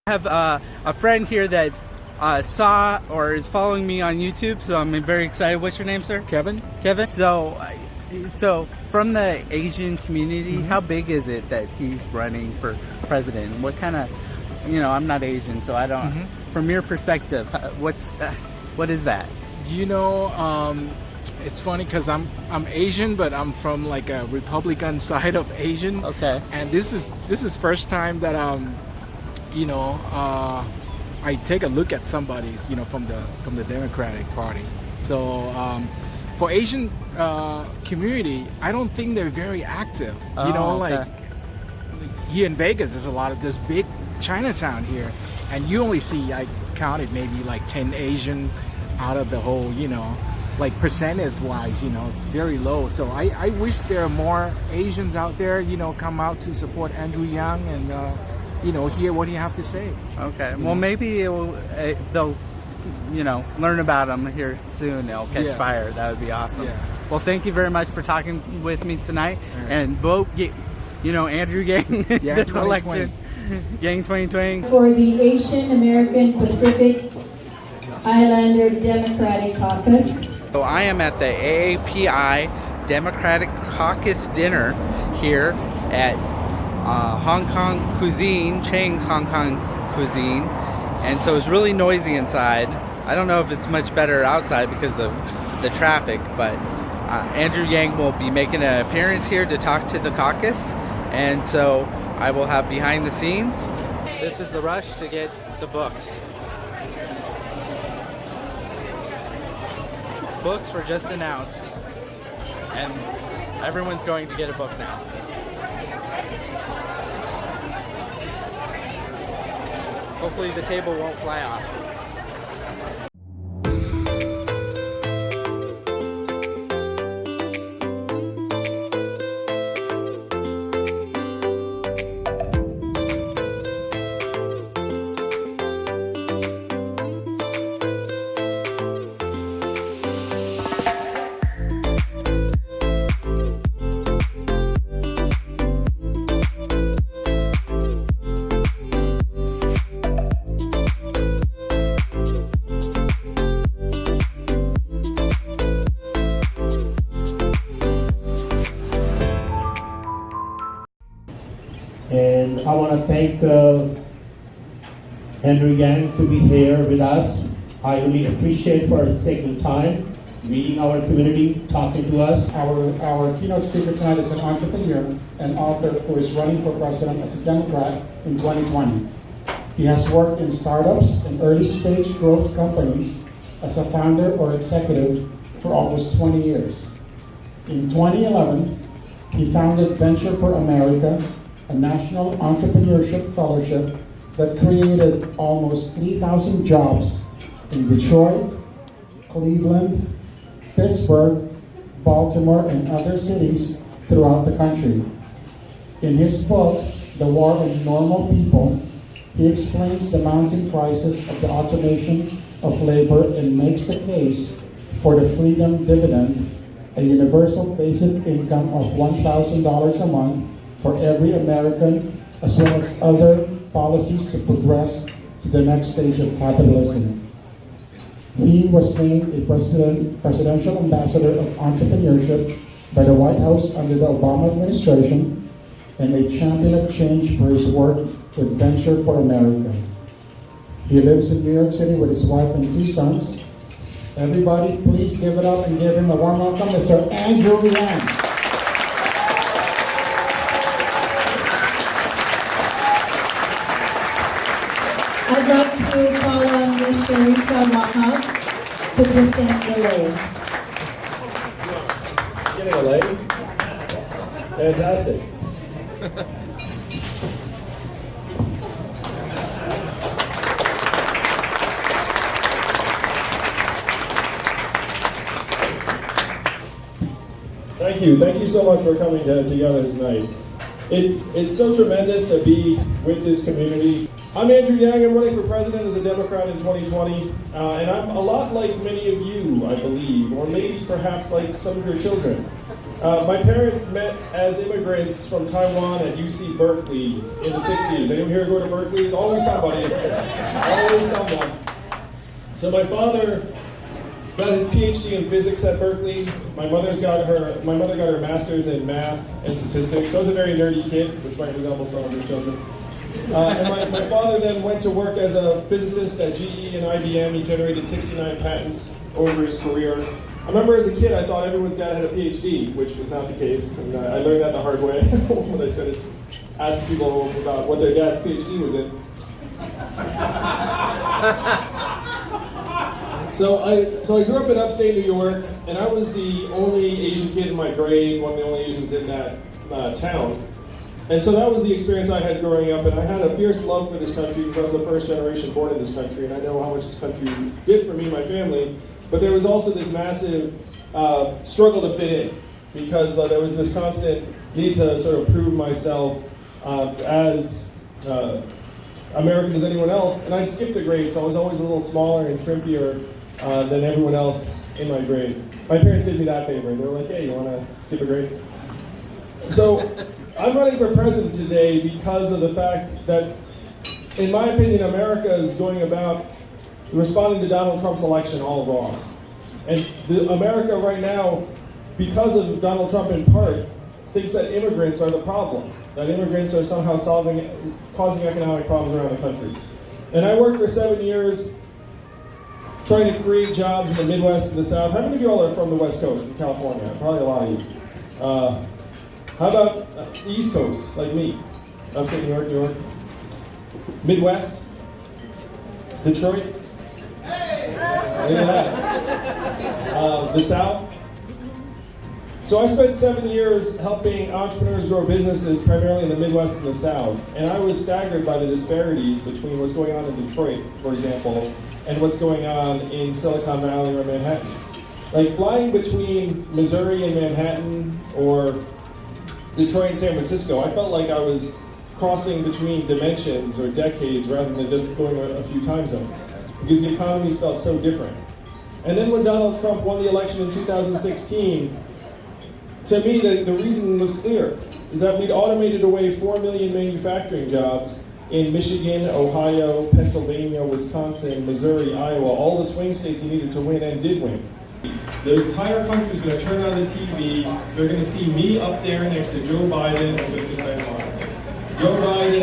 I have a friend here that saw or is following me on YouTube, so I'm very excited. What's your name, sir? Kevin. Kevin. So from the Asian community, how big is it that he's running for president? What kind of, I'm not Asian, so I don't. From your perspective, what is that? It's funny because I'm Asian, but I'm from like a Republican side of Asian. Okay. And this is first time that I take a look at somebody's from the Democratic Party. So for Asian community, I don't think they're very active. Like here in Vegas, there's a lot of this big Chinatown here, and you only see, I counted maybe like 10 Asian out of the whole, like percentage wise, it's very low. So I wish there are more Asians out there, come out to support Andrew Yang and hear what he have to say. Okay. Well, maybe they'll learn about him here soon. They'll catch fire. That would be awesome. Yeah. Well, thank you very much for talking with me tonight. And vote, Andrew Yang this election. Yang 2020. For the Asian American Pacific Islander Democratic Caucus. So I am at the AAPI Democratic Caucus dinner here at Hong Kong Cuisine, Chang's Hong Kong Cuisine, and so it's really noisy inside. I don't know if it's much better outside because of the traffic, but Andrew Yang will be making an appearance here to talk to the caucus, and so I will have behind the scenes. This is the rush to get the books. Books were just announced, and everyone's going to get a book now. Hopefully the table won't fly off. And I want to thank Andrew Yang to be here with us. I really appreciate for his taking time, meeting our community, talking to us. Our keynote speaker tonight is an entrepreneur and author who is running for president as a Democrat in 2020. He has worked in startups and early stage growth companies as a founder or executive for almost 20 years. In 2011, he founded Venture for America, a national entrepreneurship fellowship that created almost 3,000 jobs in Detroit, Cleveland, Pittsburgh, Baltimore, and other cities throughout the country. In his book, The War on Normal People, he explains the mounting crisis of the automation of labor and makes the case for the freedom dividend, a universal basic income of $1,000 a month for every American, as well as other policies to progress to the next stage of capitalism. He was named a presidential ambassador of entrepreneurship by the White House under the Obama administration and a champion of change for his work with Venture for America. He lives in New York City with his wife and 2 sons. Everybody, please give it up and give him a warm welcome, Mr. Andrew Yang. I'd like to call on Ms. Sharika Mahal to present the lay. Getting a lay? Fantastic. Thank you so much for coming together tonight. It's so tremendous to be with this community. I'm Andrew Yang. I'm running for president as a Democrat in 2020, and I'm a lot like many of you, I believe, or maybe perhaps like some of your children. My parents met as immigrants from Taiwan at UC Berkeley in the 60s. Anyone here go to Berkeley? There's always somebody. Always someone. So my father got his PhD in physics at Berkeley. My mother got her master's in math and statistics. So I was a very nerdy kid, which might resemble some of your children. And my father then went to work as a physicist at GE and IBM. He generated 69 patents over his career. I remember as a kid, I thought everyone's dad had a PhD, which was not the case. And I learned that the hard way when I started asking people about what their dad's PhD was in. So I grew up in upstate New York, and I was the only Asian kid in my grade, one of the only Asians in that town. And so that was the experience I had growing up, and I had a fierce love for this country because I was the first generation born in this country, and I know how much this country did for me and my family. But there was also this massive struggle to fit in because there was this constant need to sort of prove myself as American as anyone else. And I'd skipped a grade, so I was always a little smaller and shrimpier than everyone else in my grade. My parents did me that favor. They were like, hey, you want to skip a grade? So I'm running for president today because of the fact that, in my opinion, America is going about responding to Donald Trump's election all wrong. And America right now, because of Donald Trump in part, thinks that immigrants are the problem, that immigrants are somehow causing economic problems around the country. And I worked for 7 years trying to create jobs in the Midwest and the South. How many of you all are from the West Coast, from California? Probably a lot of you. How about the East Coast, like me? Upstate New York, Midwest? Detroit? The South? So I spent 7 years helping entrepreneurs grow businesses primarily in the Midwest and the South. And I was staggered by the disparities between what's going on in Detroit, for example, and what's going on in Silicon Valley or Manhattan. Like flying between Missouri and Manhattan or Detroit and San Francisco, I felt like I was crossing between dimensions or decades rather than just going a few time zones because the economies felt so different. And then when Donald Trump won the election in 2016, to me the reason was clear, is that we'd automated away 4 million manufacturing jobs in Michigan, Ohio, Pennsylvania, Wisconsin, Missouri, Iowa, all the swing states he needed to win and did win. The entire country's going to turn on the TV. They're going to see me up there next to Joe Biden and Joe Biden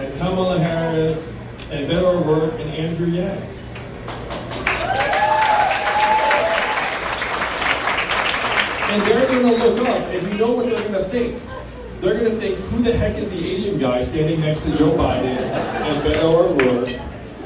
and Kamala Harris and Beto O'Rourke and Andrew Yang. And they're going to look up, and you know what they're going to think. They're going to think, who the heck is the Asian guy standing next to Joe Biden and Beto O'Rourke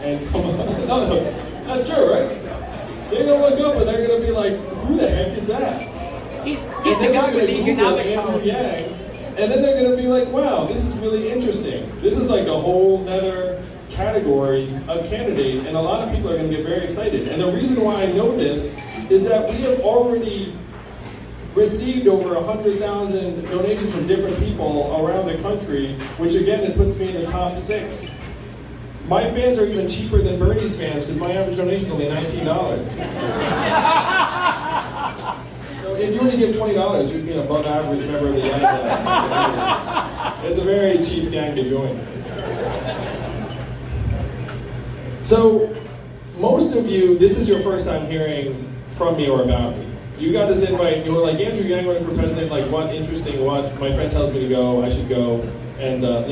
and Kamala? No, that's true, right? They're going to look up and they're going to be like, who the heck is that? He's the guy with the economic policy. And then they're going to be like, wow, this is really interesting. This is like a whole other category of candidate, and a lot of people are going to get very excited. And the reason why I know this is that we have already received over 100,000 donations from different people around the country, which again, it puts me in the top 6. My fans are even cheaper than Bernie's fans because my average donation is only $19. So if you only give $20, you'd be an above average member of the Yang Gang. It's a very cheap gang to join. So most of you, this is your first time hearing from me or about me. You got this invite and you were like, Andrew Yang running for president, like what interesting, what my friend tells me to go, I should go, and let's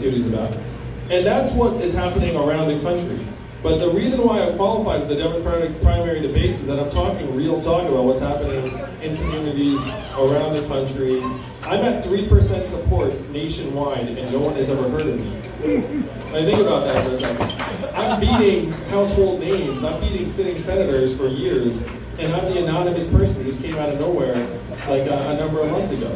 see what he's about. And that's what is happening around the country. But the reason why I'm qualified for the Democratic primary debates is that I'm talking real talk about what's happening in communities around the country. I'm at 3% support nationwide, and no one has ever heard of me. I think about that for a second. I'm beating household names. I'm beating sitting senators for years, and I'm the anonymous person who just came out of nowhere like a number of months ago.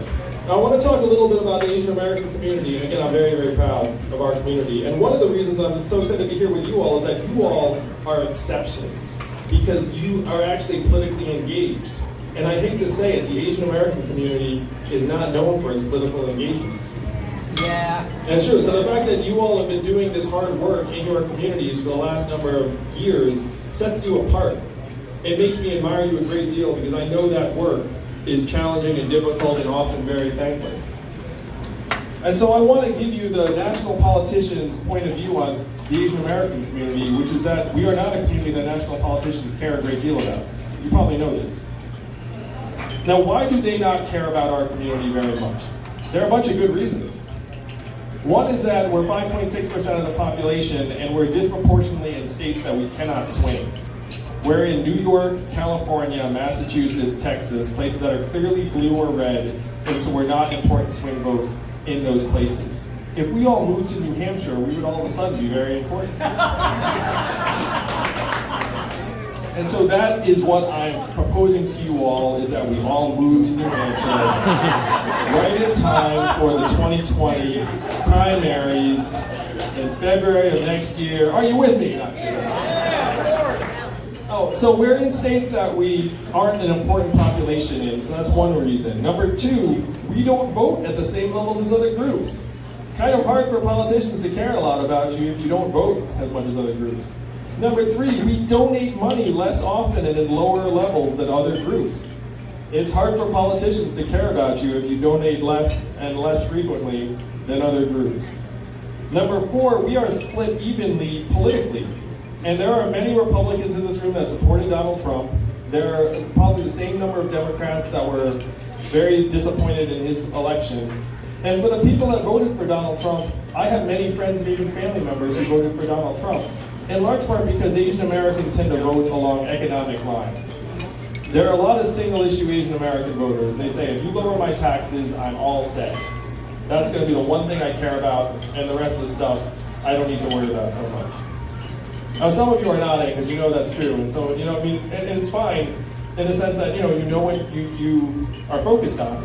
Now, I want to talk a little bit about the Asian American community, and again, I'm very, very proud of our community. And one of the reasons I'm so excited to be here with you all is that you all are exceptions, because you are actually politically engaged. And I hate to say it, the Asian American community is not known for its political engagement. Yeah. That's true. So the fact that you all have been doing this hard work in your communities for the last number of years sets you apart. It makes me admire you a great deal because I know that work is challenging and difficult and often very thankless. And so I want to give you the national politician's point of view on the Asian American community, which is that we are not a community that national politicians care a great deal about. You probably know this. Now, why do they not care about our community very much? There are a bunch of good reasons. One is that we're 5.6% of the population and we're disproportionately in states that we cannot swing. We're in New York, California, Massachusetts, Texas, places that are clearly blue or red, and so we're not an important swing vote in those places. If we all moved to New Hampshire, we would all of a sudden be very important. And so that is what I'm proposing to you all, is that we all move to New Hampshire right in time for the 2020 primaries in February of next year. Are you with me? Oh, so we're in states that we aren't an important population in, so that's one reason. Number two, we don't vote at the same levels as other groups. It's kind of hard for politicians to care a lot about you if you don't vote as much as other groups. Number three, we donate money less often and at lower levels than other groups. It's hard for politicians to care about you if you donate less and less frequently than other groups. Number four, we are split evenly politically. And there are many Republicans in this room that supported Donald Trump. There are probably the same number of Democrats that were very disappointed in his election. And for the people that voted for Donald Trump, I have many friends and even family members who voted for Donald Trump, in large part because Asian Americans tend to vote along economic lines. There are a lot of single issue Asian American voters. They say, if you lower my taxes, I'm all set. That's going to be the one thing I care about, and the rest of the stuff I don't need to worry about so much. Now, some of you are nodding because you know that's true, and so, you know, I mean, and it's fine in the sense that, you know what you are focused on,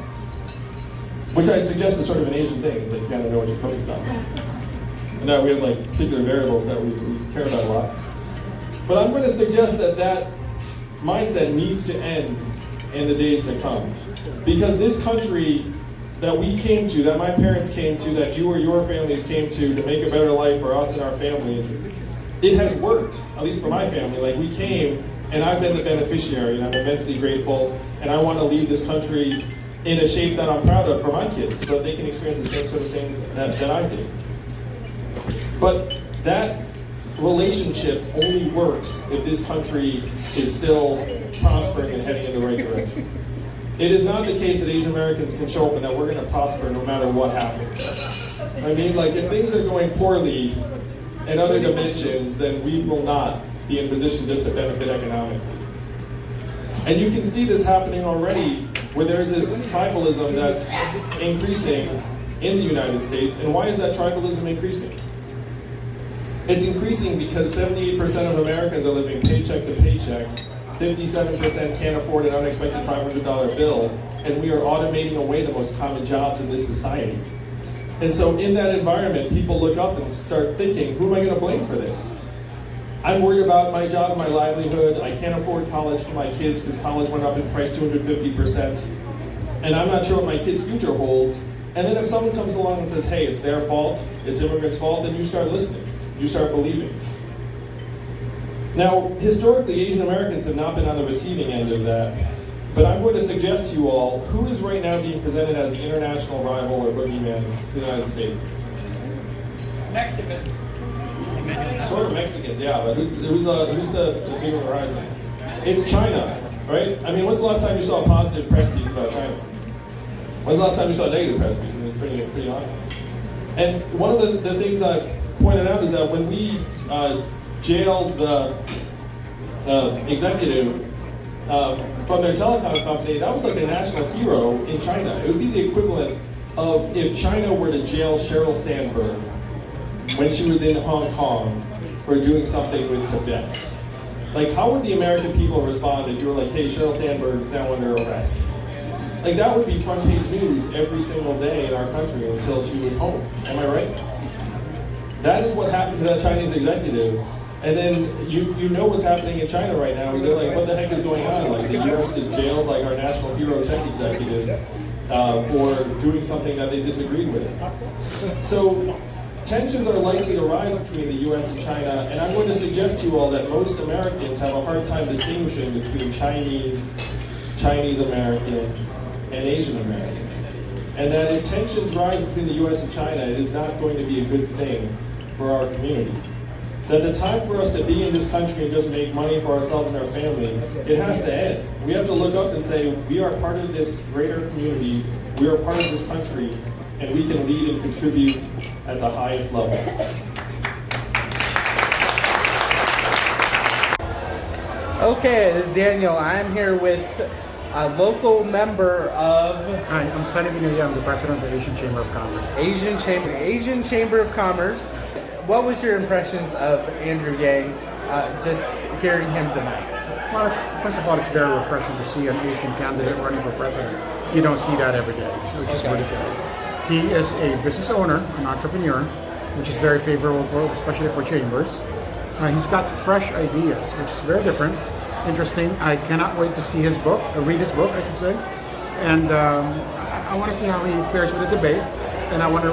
which I'd suggest is sort of an Asian thing, is that you kind of know what you're focused on. And that we have like particular variables that we care about a lot. But I'm going to suggest that that mindset needs to end in the days to come. Because this country that we came to, that my parents came to, that you or your families came to make a better life for us and our families, it has worked, at least for my family. Like, we came, and I've been the beneficiary, and I'm immensely grateful, and I want to leave this country in a shape that I'm proud of for my kids, so that they can experience the same sort of things that I did. But that relationship only works if this country is still prospering and heading in the right direction. It is not the case that Asian Americans can show up and that we're going to prosper no matter what happens. I mean, like, if things are going poorly in other dimensions, then we will not be in position just to benefit economically. And you can see this happening already, where there's this tribalism that's increasing in the United States. And why is that tribalism increasing? It's increasing because 78% of Americans are living paycheck to paycheck, 57% can't afford an unexpected $500 bill, and we are automating away the most common jobs in this society. And so in that environment, people look up and start thinking, who am I going to blame for this? I'm worried about my job and my livelihood. I can't afford college for my kids because college went up in price 250%. And I'm not sure what my kids' future holds. And then if someone comes along and says, hey, it's their fault, it's immigrants' fault, then you start listening. You start believing. Now, historically, Asian Americans have not been on the receiving end of that. But I'm going to suggest to you all, who is right now being presented as the international rival or boogeyman to the United States? Mexicans. Sort of Mexicans, yeah, but who's the big on the horizon? It's China, right? I mean, when's the last time you saw a positive press piece about China? When's the last time you saw a negative press piece? I mean, it's pretty honest. And one of the things I've pointed out is that when we jailed the executive from their telecom company, that was like a national hero in China. It would be the equivalent of if China were to jail Sheryl Sandberg when she was in Hong Kong for doing something with Tibet. Like, how would the American people respond if you were like, hey, Sheryl Sandberg is now under arrest? Like, that would be front page news every single day in our country until she was home. Am I right? That is what happened to that Chinese executive. And then you know what's happening in China right now is they're like, what the heck is going on? Like, the US just jailed like our national hero tech executive for doing something that they disagreed with. So tensions are likely to rise between the US and China, and Chinese American, and Asian American. And that if tensions rise between the US and China, it is not going to be a good thing for our community. That the time for us to be in this country and just make money for ourselves and our family, it has to end. We have to look up and say, we are part of this greater community, we are part of this country, and we can lead and contribute at the highest level. Okay, this is Daniel. I'm here with a local member of Hi, I'm Sunny Vinaya. I'm the president of the Asian Chamber of Commerce. Asian Chamber of Commerce. What was your impressions of Andrew Yang, just hearing him tonight? Well, first of all, it's very refreshing to see an Asian candidate running for president. You don't see that every day, which is really good. He is a business owner, an entrepreneur, which is very favorable, especially for chambers. He's got fresh ideas, which is very different, interesting. I cannot wait to see his book, read his book, I should say. And I want to see how he fares with the debate. And I want to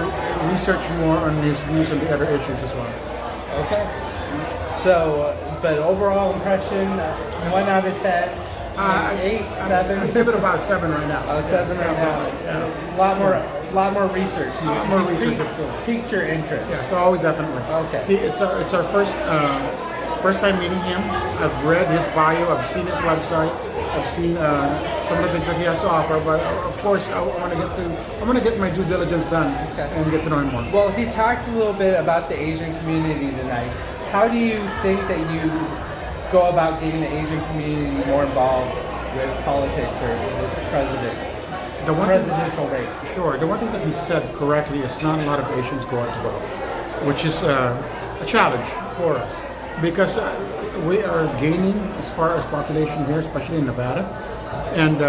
research more on his views on the other issues as well. Okay. So, but overall impression, 1 out of 10, 8, 7? I give it about 7 right now. Oh, 7 right now. Yeah. A lot more research. More research, of course. Piqued your interest. Yeah, so definitely. Okay. It's our first time meeting him. I've read his bio. I've seen his website. I've seen some of the things that he has to offer. But of course, I want to get my due diligence done and get to know him more. Well, he talked a little bit about the Asian community tonight. How do you think that you go about getting the Asian community more involved with politics or this presidential race? Sure. The one thing that he said correctly is not a lot of Asians go out to vote, which is a challenge for us because we are gaining as far as population here, especially in Nevada, and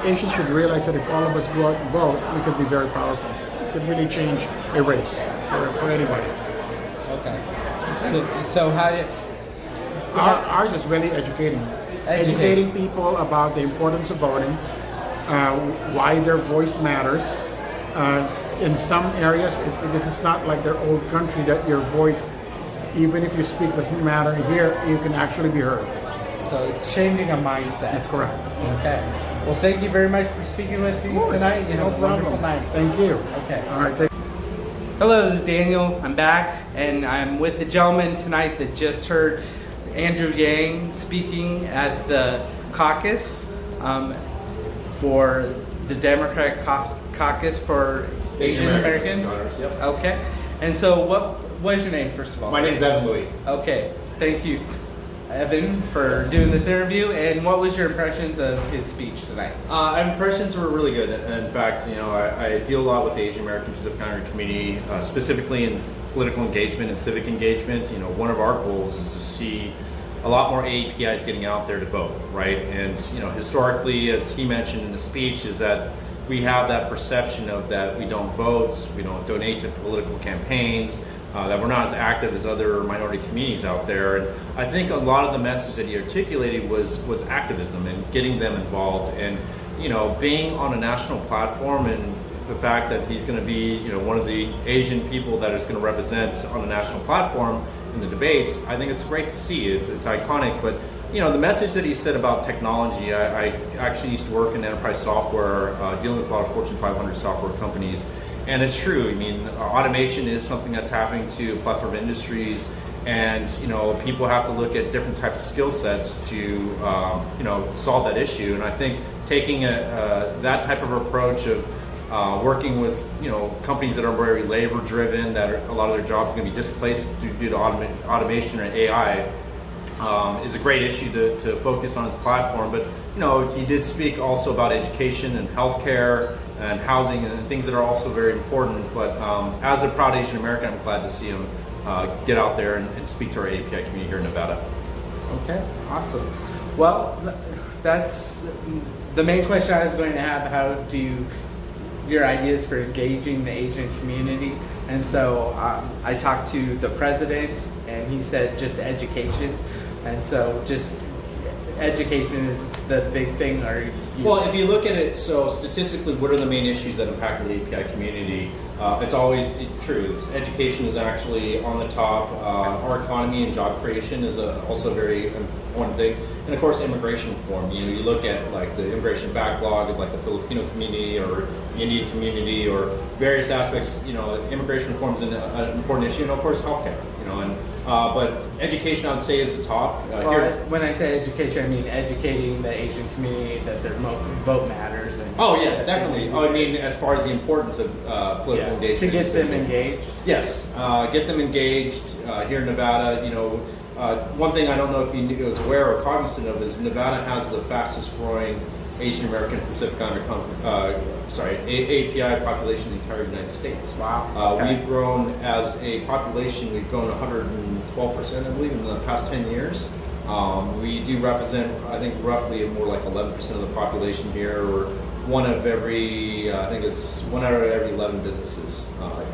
Asians should realize that if all of us go out and vote, we could be very powerful. It could really change a race for anybody. Okay. So how did ours is really educating people about the importance of voting, why their voice matters. In some areas, because it's not like their old country that your voice, even if you speak, doesn't matter. Here, you can actually be heard. So it's changing a mindset. That's correct. Okay. Well, thank you very much for speaking with me tonight. You have a wonderful night. Thank you. Okay. All right. Hello, this is Daniel. I'm back, and I'm with a gentleman tonight that just heard Andrew Yang speaking at the Caucus for the Democratic Caucus for Asian Americans. Yep. Okay. And so, what is your name, first of all? My name is Evan Louie. Okay. Thank you, Evan, for doing this interview. And what was your impressions of his speech tonight? Impressions were really good. In fact, I deal a lot with the Asian American Pacific Islander community, specifically in political engagement and civic engagement. One of our goals is to see a lot more AAPIs getting out there to vote, right? And historically, as he mentioned in the speech, is that we have that perception of that we don't vote, we don't donate to political campaigns, that we're not as active as other minority communities out there. And I think a lot of the message that he articulated was activism and getting them involved, and being on a national platform, and the fact that he's going to be one of the Asian people that is going to represent on a national platform in the debates. I think it's great to see. It's iconic. But the message that he said about technology, I actually used to work in enterprise software, dealing with a lot of Fortune 500 software companies. And it's true. I mean, automation is something that's happening to a plethora of industries, and people have to look at different types of skill sets to solve that issue. And I think taking that type of approach of working with companies that are very labor driven, that a lot of their jobs are going to be displaced due to automation or AI, is a great issue to focus on his platform. But he did speak also about education and healthcare and housing and things that are also very important. But as a proud Asian American, I'm glad to see him get out there and speak to our API community here in Nevada. Okay, awesome. Well, that's the main question I was going to have. How do your ideas for engaging the Asian community? And so I talked to the president, and he said just education. And so just education is the big thing. Are Well, if you look at it, so statistically, what are the main issues that impact the API community? It's always true. Education is actually on the top. Our economy and job creation is also a very important thing. And of course, immigration reform. You know, you look at like the immigration backlog of like the Filipino community or the Indian community or various aspects. You know, immigration reform is an important issue, and of course, healthcare. You know, and but education, I would say, is the top. When I say education, I mean educating the Asian community that their vote matters. And oh yeah, definitely. I mean, as far as the importance of political engagement. To get them engaged? Yes, get them engaged here in Nevada. You know, one thing I don't know if you was aware or cognizant of is Nevada has the fastest growing Asian American Pacific Islander API population in the entire United States. Wow. Okay. We've grown as a population, we've grown 112%, I believe, in the past 10 years. We do represent, I think, roughly more like 11% of the population here. We're one of every, I think it's 1 out of every 11 businesses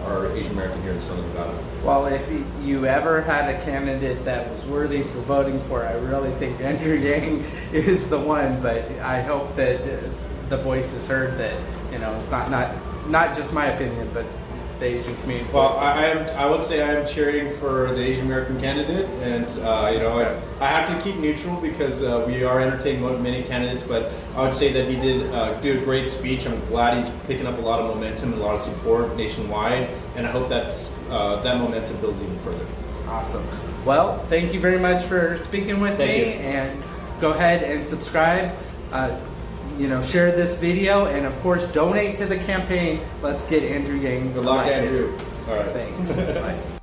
are Asian American here in Southern Nevada. Well, if you ever had a candidate that was worthy for voting for, I really think Andrew Yang is the one. But I hope that the voice is heard. That it's not just my opinion, but the Asian community. Well, I would say I am cheering for the Asian American candidate, and I have to keep neutral because we are entertaining many candidates. But I would say that he did do a great speech. I'm glad he's picking up a lot of momentum and a lot of support nationwide, and I hope that that momentum builds even further. Awesome. Well, thank you very much for speaking with me, and go ahead and subscribe. Share this video, and of course, donate to the campaign. Let's get Andrew Yang. Good luck, Andrew. All right. Thanks. Bye.